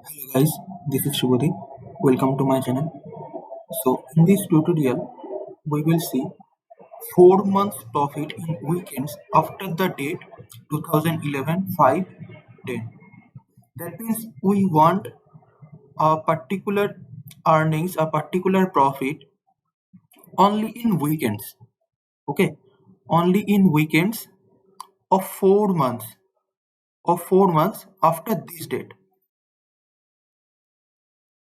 Hello guys, this is Shubhodip. Welcome to my channel. So in this tutorial, we will see 4 months profit in weekends after the date 2011 5 10. That means we want a particular earnings, a particular profit only in weekends. Okay, only in weekends of 4 months after this date.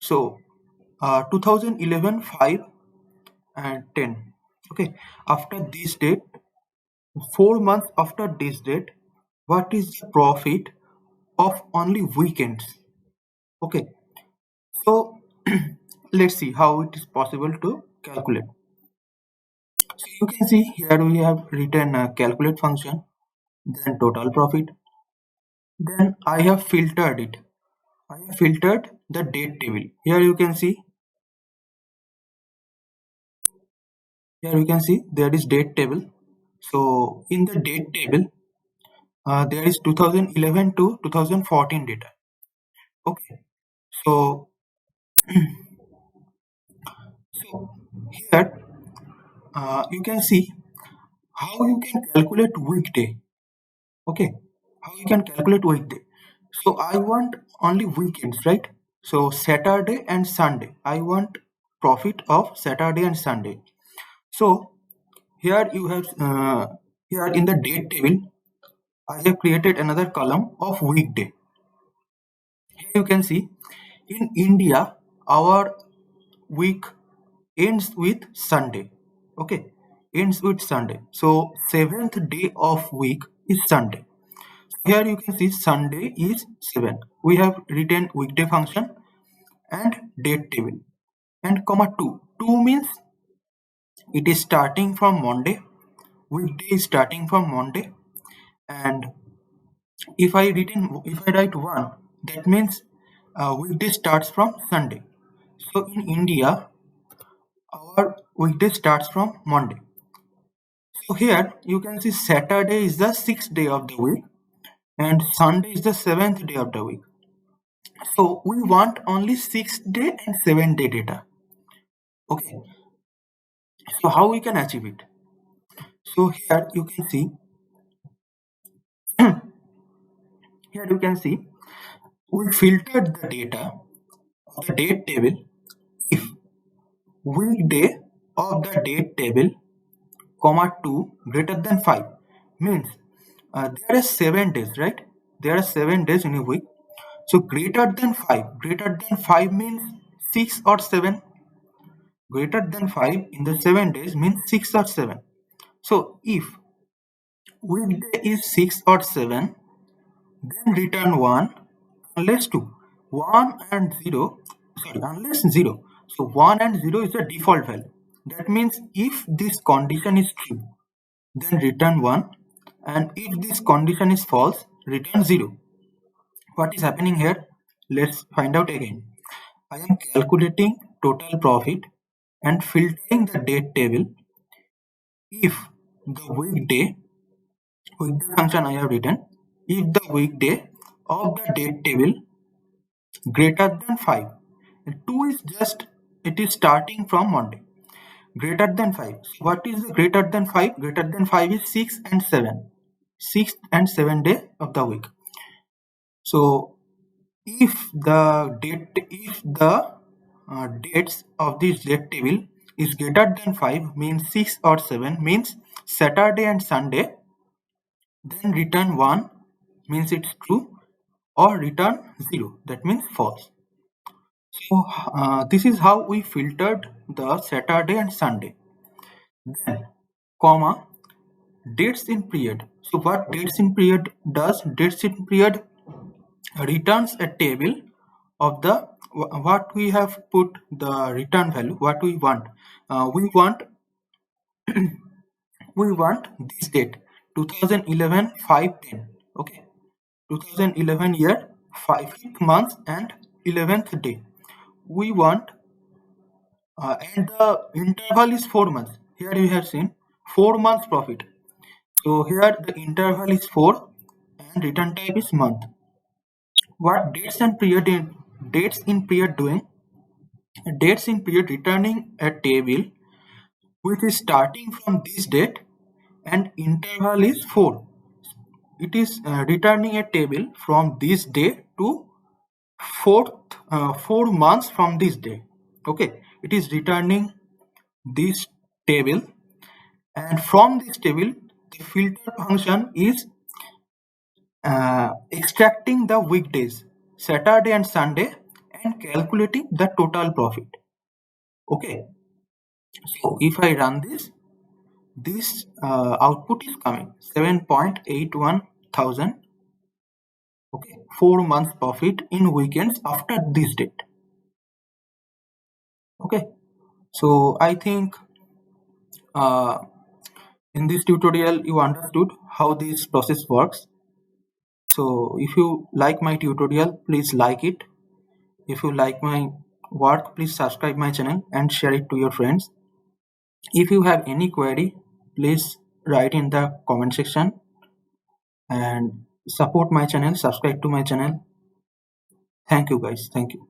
So 2011 5 and 10. Okay, after this date, 4 months after this date, what is the profit of only weekends? Okay, so let's see how it is possible to calculate. So you can see here we have written a calculate function, then total profit. Then I have filtered it. I have filtered the date table. Here you can see there is date table. So in the date table, there is 2011 to 2014 data. Okay, so so here you can see how you can calculate weekday. Okay, how you can calculate weekday. So I want only weekends, right? So Saturday and Sunday. I want profit of Saturday and Sunday. So here you have here in the date table, I have created another column of weekday. Here you can see in India, our week ends with Sunday. Okay, ends with Sunday. So seventh day of week is Sunday. Here you can see Sunday is 7. We have written weekday function and date table and comma 2. 2 means it is starting from Monday. Weekday is starting from Monday, and if I write 1, that means weekday starts from Sunday. So in India, our weekday starts from Monday. So here you can see Saturday is the 6th day of the week and Sunday is the 7th day of the week. So we want only 6th day and 7th day data. Okay, so how we can achieve it? So here you can see we filtered the data of the date table if weekday of the date table comma 2 greater than 5 means there are 7 days, right? There are 7 days in a week. So greater than 5 means 6 or 7. Greater than 5 in the 7 days means 6 or 7. So if weekday is 6 or 7, then return 1 unless 2. 1 and 0, sorry, unless 0. So 1 and 0 is the default value. That means if this condition is true, then return 1, and if this condition is false, return 0. What is happening here? Let's find out again. I am calculating total profit and filtering the date table if the weekday function I have written, if the weekday of the date table greater than 5. And 2 is just, it is starting from Monday. Greater than 5. So what is the greater than 5? Greater than 5 is 6 and 7. 6th and 7th day of the week. So if the dates of this date table is greater than 5 means 6 or 7 means Saturday and Sunday, then return 1 means it's true, or return 0 that means false. So this is how we filtered the Saturday and Sunday. Then comma dates in period. So what dates in period does? Dates in period returns a table of the what we have put the return value, what we want. We want this date 2011 510. Okay, 2011 year 5th month and 11th day we want, and the interval is 4 months. Here you have seen 4 months profit. So here the interval is 4 and return type is month. What dates and period dates in period doing? Dates in period returning a table which is starting from this date and interval is 4. It is returning a table from this day to 4 months from this day. Okay, it is returning this table, and from this table the filter function is extracting the weekdays Saturday and Sunday and calculating the total profit. Okay, so if I run this output is coming 7.81 thousand. Okay, 4 months profit in weekends after this date. Okay, so I think uh, in this tutorial you understood how this process works. So if you like my tutorial, please like it. If you like my work, please subscribe my channel and share it to your friends. If you have any query, please write in the comment section and support my channel, subscribe to my channel. Thank you guys. Thank you.